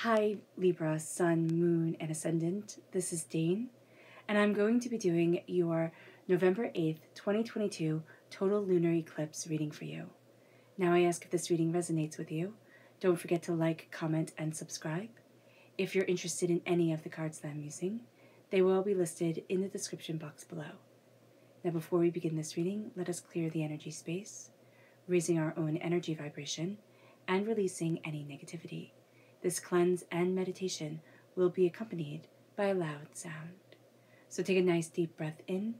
Hi Libra, Sun, Moon, and Ascendant. This is Dane, and I'm going to be doing your November 8th, 2022 total lunar eclipse reading for you. Now I ask if this reading resonates with you. Don't forget to like, comment, and subscribe. If you're interested in any of the cards that I'm using, they will all be listed in the description box below. Now before we begin this reading, let us clear the energy space, raising our own energy vibration, and releasing any negativity. This cleanse and meditation will be accompanied by a loud sound. So take a nice deep breath in,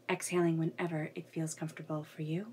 exhaling whenever it feels comfortable for you.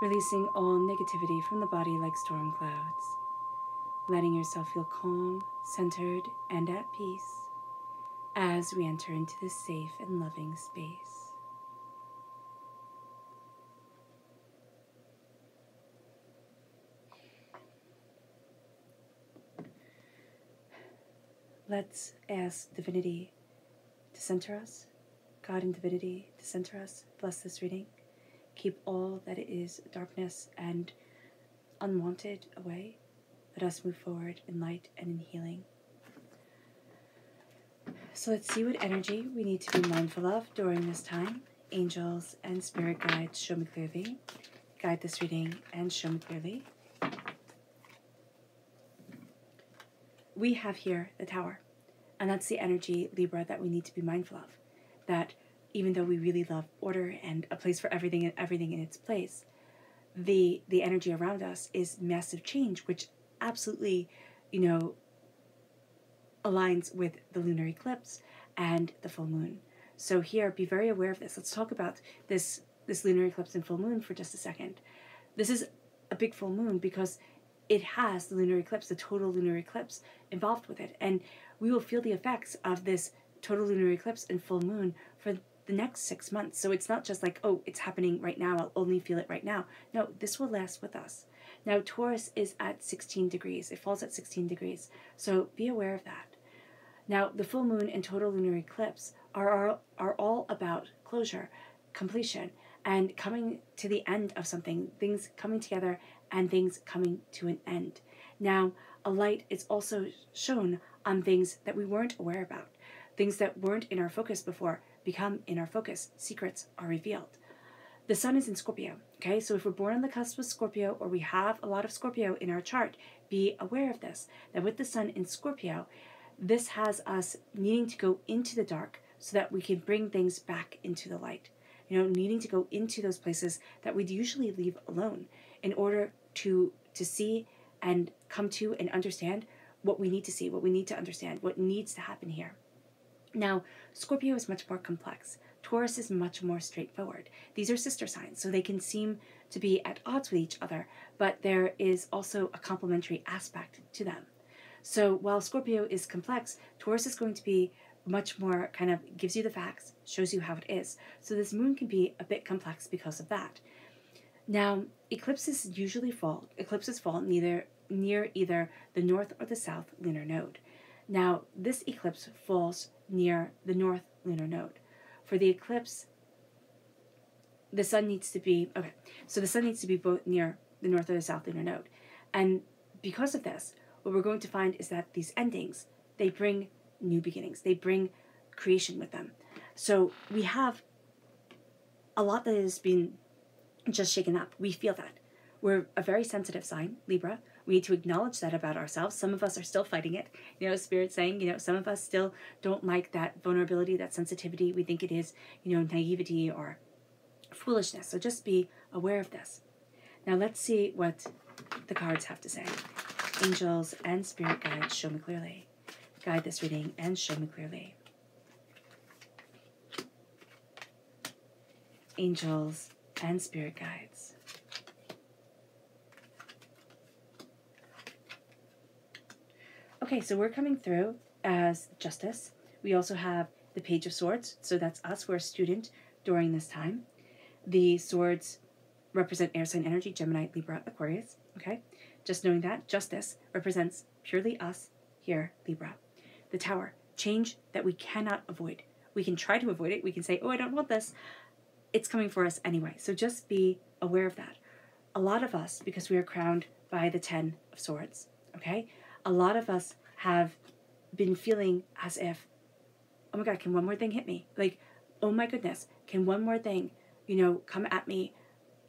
Releasing all negativity from the body like storm clouds. Letting yourself feel calm, centered, and at peace as we enter into this safe and loving space. Let's ask Divinity to center us, God and Divinity to center us. Bless this reading. Keep all that is darkness and unwanted away. Let us move forward in light and in healing. So let's see what energy we need to be mindful of during this time. Angels and spirit guides, show me clearly. Guide this reading and show me clearly. We have here the Tower, and that's the energy, Libra, that we need to be mindful of. That even though we really love order and a place for everything and everything in its place, the energy around us is massive change, which absolutely, aligns with the lunar eclipse and the full moon. So here, be very aware of this. Let's talk about this lunar eclipse and full moon for just a second. This is a big full moon because it has the lunar eclipse, the total lunar eclipse involved with it. And we will feel the effects of this total lunar eclipse and full moon for the next 6 months. So it's not just like, oh, it's happening right now, I'll only feel it right now. No, this will last with us. Now, Taurus is at 16 degrees. It falls at 16 degrees. So be aware of that. Now, the full moon and total lunar eclipse are all about closure, completion, and coming to the end of something, things coming together and things coming to an end. Now, a light is also shown on things that we weren't aware about. Things that weren't in our focus before become in our focus. Secrets are revealed. The sun is in Scorpio, okay? So if we're born on the cusp of Scorpio or we have a lot of Scorpio in our chart, be aware of this, that with the sun in Scorpio, this has us needing to go into the dark so that we can bring things back into the light. Needing to go into those places that we'd usually leave alone in order to see and come to and understand what we need to see, what we need to understand, what needs to happen here. Now, Scorpio is much more complex. Taurus is much more straightforward. These are sister signs, so they can seem to be at odds with each other, but there is also a complementary aspect to them. So while Scorpio is complex, Taurus is going to be much more kind of gives you the facts, shows you how it is. So this moon can be a bit complex because of that. Now, eclipses fall near either the north or the south lunar node. Now, this eclipse falls near the north lunar node. For the eclipse, the sun needs to be, both near the north or the south lunar node. And because of this, what we're going to find is that these endings, they bring new beginnings. They bring creation with them. So we have a lot that has been just shaken up. We feel that. We're a very sensitive sign, Libra. We need to acknowledge that about ourselves. Some of us are still fighting it. Spirit saying, some of us still don't like that vulnerability, that sensitivity. We think it is, naivety or foolishness. So just be aware of this. Now let's see what the cards have to say. Angels and spirit guides, show me clearly. Guide this reading and show me clearly. Angels and spirit guides. Okay, so we're coming through as Justice. We also have the Page of Swords, so that's us. We're a student during this time. The swords represent air sign energy, Gemini, Libra, Aquarius. Okay, just knowing that. Justice represents purely us here, Libra. The Tower, change that we cannot avoid. We can try to avoid it. We can say, oh, I don't want this. It's coming for us anyway. So just be aware of that. A lot of us, because we are crowned by the 10 of Swords, okay, a lot of us have been feeling as if, oh my God, can one more thing hit me? Like, oh my goodness, can one more thing, come at me,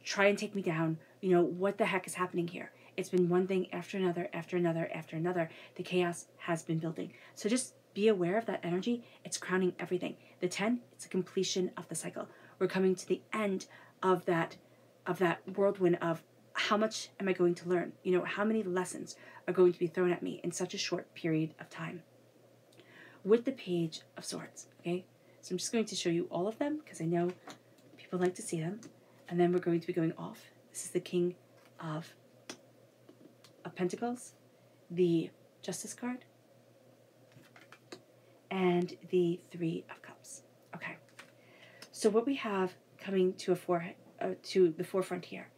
try and take me down? What the heck is happening here? It's been one thing after another, after another, after another. The chaos has been building. So just be aware of that energy. It's crowning everything. The 10, it's a completion of the cycle. We're coming to the end of that whirlwind of how much am I going to learn? How many lessons are going to be thrown at me in such a short period of time? With the Page of Swords, okay? So I'm just going to show you all of them because I know people like to see them. And then we're going to be going off. This is the King of Pentacles, the Justice card, and the Three of Cups. Okay. So what we have coming to the forefront here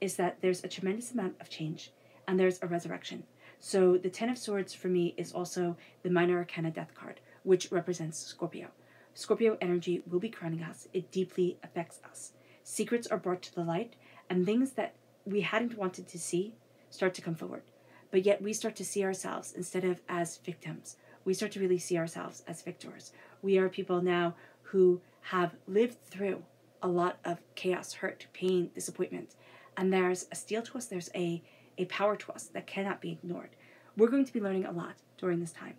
is that there's a tremendous amount of change and there's a resurrection. So the 10 of Swords for me is also the Minor Arcana Death card, which represents Scorpio. Scorpio energy will be crowning us. It deeply affects us. Secrets are brought to the light, and things that we hadn't wanted to see start to come forward. But yet we start to see ourselves, instead of as victims, we start to really see ourselves as victors. We are people now who have lived through a lot of chaos, hurt, pain, disappointment. And there's a steel to us, there's a power to us that cannot be ignored. We're going to be learning a lot during this time.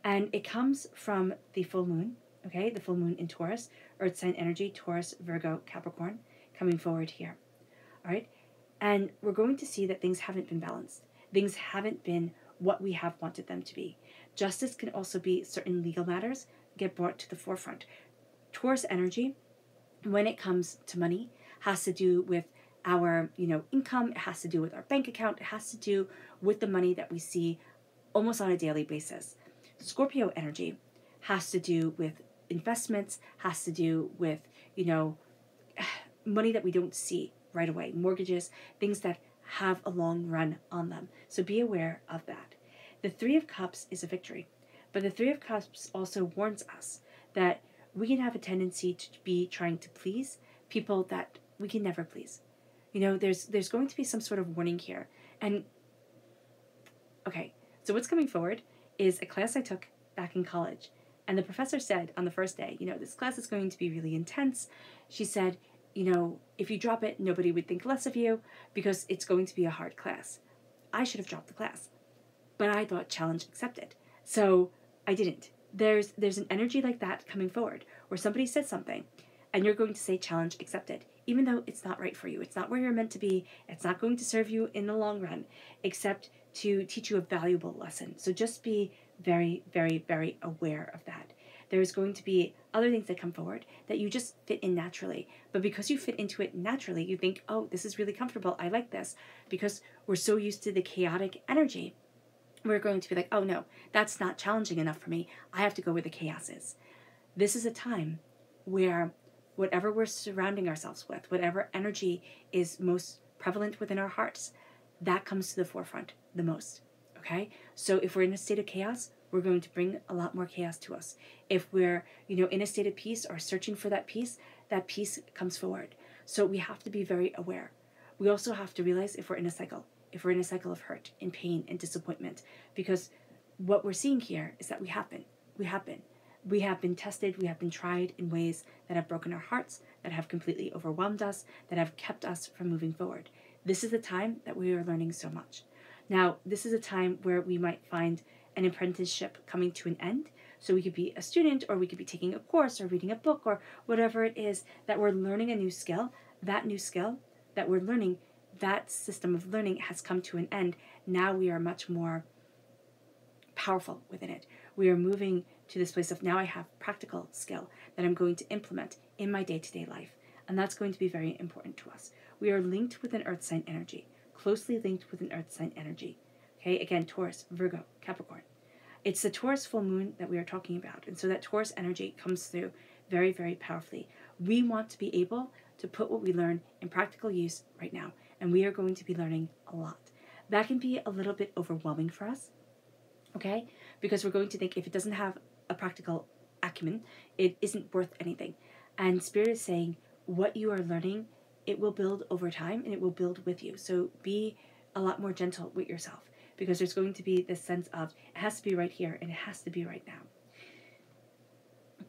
And it comes from the full moon, okay? The full moon in Taurus, earth sign energy, Taurus, Virgo, Capricorn, coming forward here, all right? And we're going to see that things haven't been balanced. Things haven't been what we have wanted them to be. Justice can also be certain legal matters get brought to the forefront. Taurus energy, when it comes to money, has to do with our, income. It has to do with our bank account. It has to do with the money that we see almost on a daily basis. Scorpio energy has to do with investments, has to do with, money that we don't see right away, mortgages, things that have a long run on them. So be aware of that. The Three of Cups is a victory, but the Three of Cups also warns us that we can have a tendency to be trying to please people that we can never please. There's going to be some sort of warning here. And okay, so what's coming forward is a class I took back in college. And the professor said on the first day, this class is going to be really intense. She said, if you drop it, nobody would think less of you because it's going to be a hard class. I should have dropped the class, but I thought challenge accepted. So I didn't. There's an energy like that coming forward where somebody says something and you're going to say challenge accepted, even though it's not right for you. It's not where you're meant to be. It's not going to serve you in the long run, except to teach you a valuable lesson. So just be very, very, very aware of that. There's going to be other things that come forward that you just fit in naturally. But because you fit into it naturally, you think, oh, this is really comfortable. I like this. Because we're so used to the chaotic energy, we're going to be like, oh no, that's not challenging enough for me. I have to go where the chaos is. This is a time where whatever we're surrounding ourselves with, whatever energy is most prevalent within our hearts, that comes to the forefront the most, okay? So if we're in a state of chaos, we're going to bring a lot more chaos to us. If we're, in a state of peace or searching for that peace comes forward. So we have to be very aware. We also have to realize if we're in a cycle of hurt and pain and disappointment, because what we're seeing here is that we have been tested, we have been tried in ways that have broken our hearts, that have completely overwhelmed us, that have kept us from moving forward. This is a time that we are learning so much. Now, this is a time where we might find an apprenticeship coming to an end. So we could be a student, or we could be taking a course or reading a book or whatever it is that we're learning a new skill. That new skill that we're learning that system of learning has come to an end. Now we are much more powerful within it. We are moving to this place of now I have practical skill that I'm going to implement in my day-to-day life. And that's going to be very important to us. We are linked with an earth sign energy, closely linked with an earth sign energy. Okay, again, Taurus, Virgo, Capricorn. It's the Taurus full moon that we are talking about. And so that Taurus energy comes through very, very powerfully. We want to be able to put what we learn in practical use right now. And we are going to be learning a lot. That can be a little bit overwhelming for us, okay? Because we're going to think if it doesn't have a practical acumen, it isn't worth anything. And Spirit is saying what you are learning, it will build over time and it will build with you. So be a lot more gentle with yourself, because there's going to be this sense of it has to be right here and it has to be right now.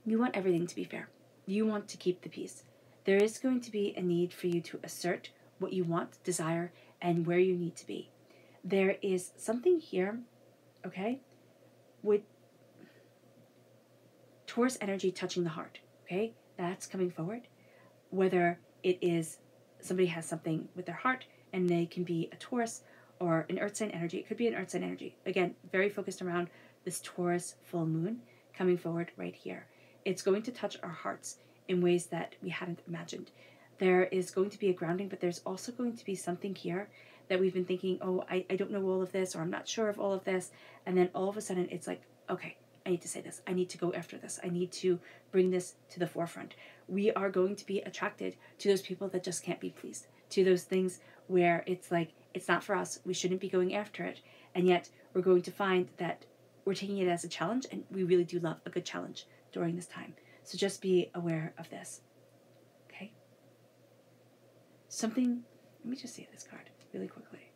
You want everything to be fair. You want to keep the peace. There is going to be a need for you to assert what you want, desire, and where you need to be. There is something here, okay, with Taurus energy touching the heart, okay? That's coming forward. Whether it is somebody has something with their heart and they can be a Taurus or an earth sign energy. It could be an earth sign energy. Again, very focused around this Taurus full moon coming forward right here. It's going to touch our hearts in ways that we hadn't imagined. There is going to be a grounding, but there's also going to be something here that we've been thinking, oh, I don't know all of this, or I'm not sure of all of this. And then all of a sudden it's like, okay, I need to say this. I need to go after this. I need to bring this to the forefront. We are going to be attracted to those people that just can't be pleased, to those things where it's like, it's not for us. We shouldn't be going after it. And yet we're going to find that we're taking it as a challenge, and we really do love a good challenge during this time. So just be aware of this. Okay? Something, let me just see this card really quickly.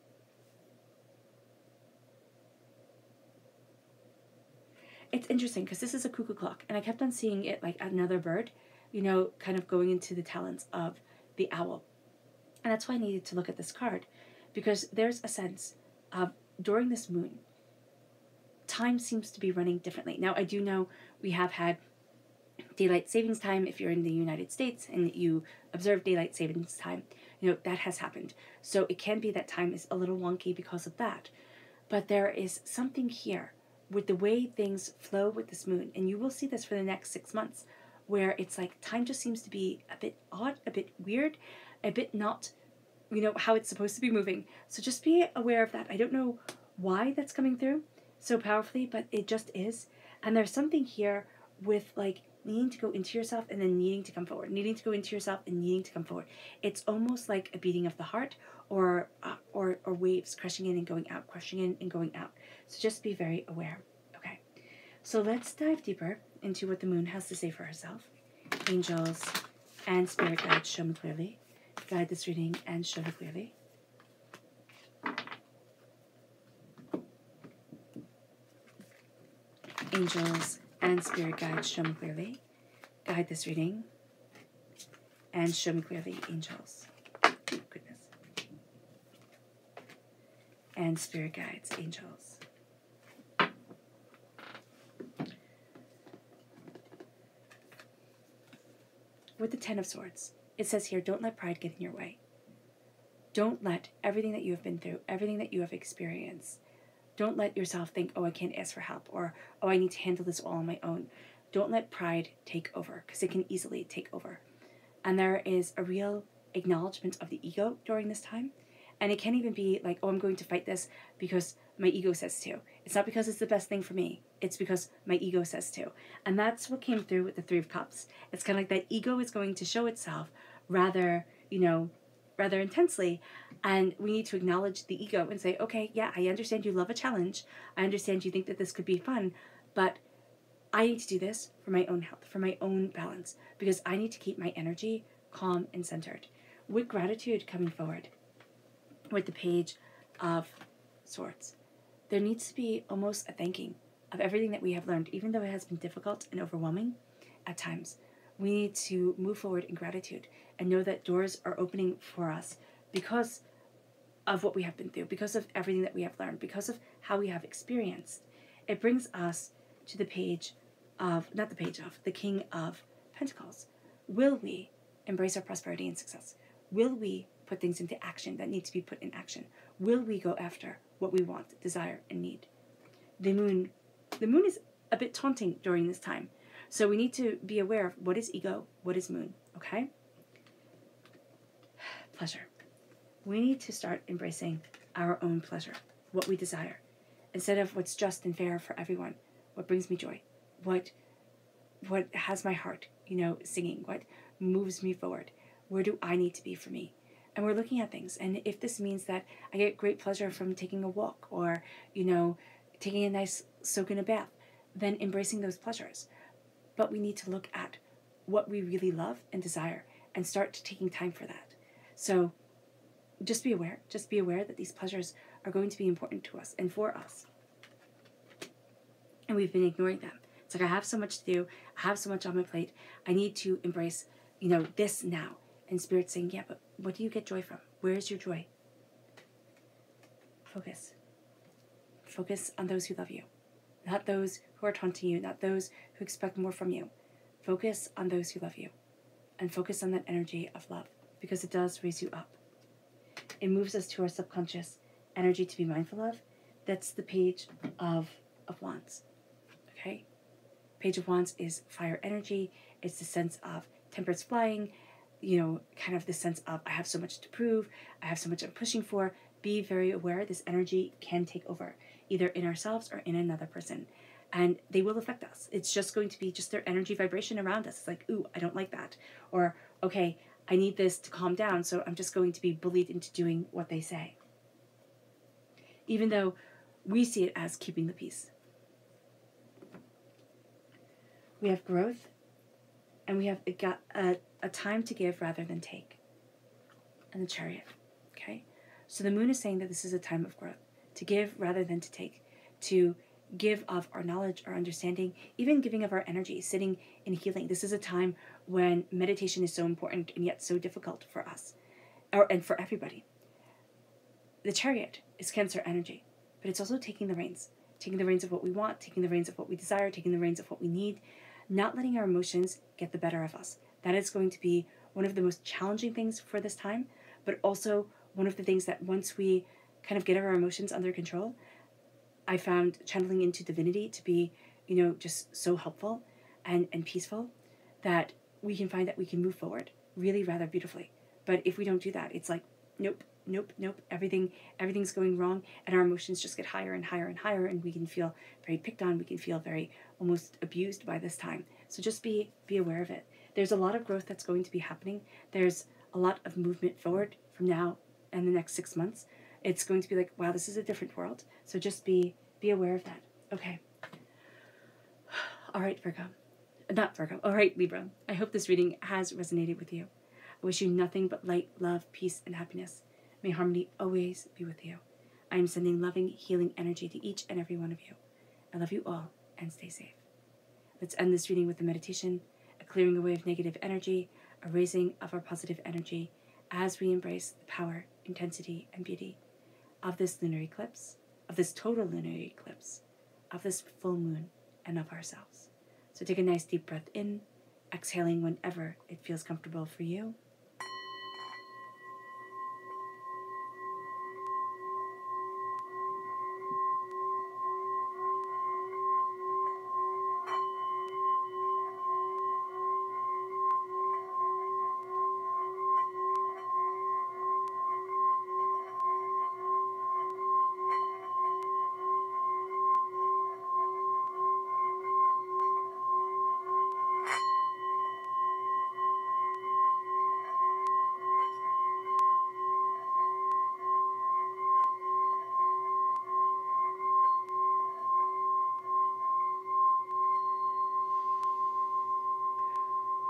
It's interesting because this is a cuckoo clock, and I kept on seeing it like another bird, you know, kind of going into the talons of the owl. And that's why I needed to look at this card, because there's a sense of during this moon, time seems to be running differently. Now, I do know we have had daylight savings time. If you're in the United States and you observe daylight savings time, you know, that has happened. So it can be that time is a little wonky because of that. But there is something here with the way things flow with this moon, and you will see this for the next 6 months, where it's like time just seems to be a bit odd, a bit weird, a bit not, you know, how it's supposed to be moving. So just be aware of that. I don't know why that's coming through so powerfully, but it just is. And there's something here with like needing to go into yourself and then needing to come forward, needing to go into yourself and needing to come forward. It's almost like a beating of the heart, or waves crashing in and going out, crashing in and going out. So just be very aware. Okay, so let's dive deeper into what the moon has to say for herself. Angels and spirit guides, show me clearly. Guide this reading and show me clearly. Angels and spirit guides, show me clearly. Guide this reading and show me clearly, angels. Oh, goodness. And spirit guides, angels. With the Ten of Swords, it says here, don't let pride get in your way. Don't let everything that you have been through, everything that you have experienced, don't let yourself think, oh, I can't ask for help, or, oh, I need to handle this all on my own. Don't let pride take over, because it can easily take over. And there is a real acknowledgement of the ego during this time. And it can't even be like, oh, I'm going to fight this because my ego says to. It's not because it's the best thing for me. It's because my ego says to. And that's what came through with the Three of Cups. It's kind of like that ego is going to show itself rather, you know, rather intensely. And we need to acknowledge the ego and say, okay, yeah, I understand you love a challenge. I understand you think that this could be fun, but I need to do this for my own health, for my own balance, because I need to keep my energy calm and centered. With gratitude coming forward, with the Page of Swords, there needs to be almost a thanking of everything that we have learned, even though it has been difficult and overwhelming at times. We need to move forward in gratitude and know that doors are opening for us because of what we have been through, because of everything that we have learned, because of how we have experienced. It brings us to the page of, not the page of, the King of Pentacles. Will we embrace our prosperity and success? Will we put put things into action that need to be put in action? Will we go after what we want, desire, and need? The moon is a bit taunting during this time. So we need to be aware of what is ego, what is moon, okay? Pleasure. We need to start embracing our own pleasure, what we desire, instead of what's just and fair for everyone, what brings me joy, what has my heart, singing, what moves me forward, where do I need to be for me? And we're looking at things, and if this means that I get great pleasure from taking a walk or, taking a nice soak in a bath, then embracing those pleasures. But we need to look at what we really love and desire and start taking time for that. So just be aware that these pleasures are going to be important to us and for us. And we've been ignoring them. It's like, I have so much to do. I have so much on my plate. I need to embrace, this now. And Spirit's saying, yeah, but what do you get joy from? Where is your joy? Focus. Focus on those who love you. Not those who are taunting you, not those who expect more from you. Focus on those who love you. And focus on that energy of love, because it does raise you up. It moves us to our subconscious energy to be mindful of. That's the Page of Wands. Okay? Page of Wands is fire energy. It's the sense of tempers flying, kind of the sense of, I have so much to prove, I have so much I'm pushing for. Be very aware this energy can take over, either in ourselves or in another person. And they will affect us. It's just going to be just their energy vibration around us. It's like, ooh, I don't like that. Or, okay, I need this to calm down, so I'm just going to be bullied into doing what they say. Even though we see it as keeping the peace. We have growth, and we have a time to give rather than take. And the Chariot, okay? So the moon is saying that this is a time of growth, to give rather than to take, to give of our knowledge, our understanding, even giving of our energy, sitting in healing. This is a time when meditation is so important and yet so difficult for us, and for everybody. The Chariot is Cancer energy, but it's also taking the reins of what we want, taking the reins of what we desire, taking the reins of what we need, not letting our emotions get the better of us. That is going to be one of the most challenging things for this time, but also one of the things that once we kind of get our emotions under control, I found channeling into divinity to be, just so helpful and peaceful, that we can find that we can move forward really rather beautifully. But if we don't do that, it's like, nope, everything's going wrong, and our emotions just get higher and higher and higher, and we can feel very picked on, we can feel very almost abused by this time. So just be aware of it. There's a lot of growth that's going to be happening. There's a lot of movement forward from now and the next 6 months. It's going to be like, wow, this is a different world. So just be aware of that. Okay. All right, Virgo. Not Virgo. All right, Libra. I hope this reading has resonated with you. I wish you nothing but light, love, peace, and happiness. May harmony always be with you. I am sending loving, healing energy to each and every one of you. I love you all, and stay safe. Let's end this reading with a meditation, a clearing away of negative energy, a raising of our positive energy as we embrace the power, intensity, and beauty of this lunar eclipse, of this total lunar eclipse, of this full moon, and of ourselves. So take a nice deep breath in, exhaling whenever it feels comfortable for you.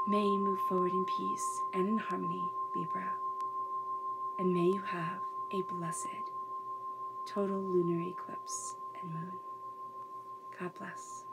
May you move forward in peace and in harmony, Libra. And may you have a blessed total lunar eclipse and moon. God bless.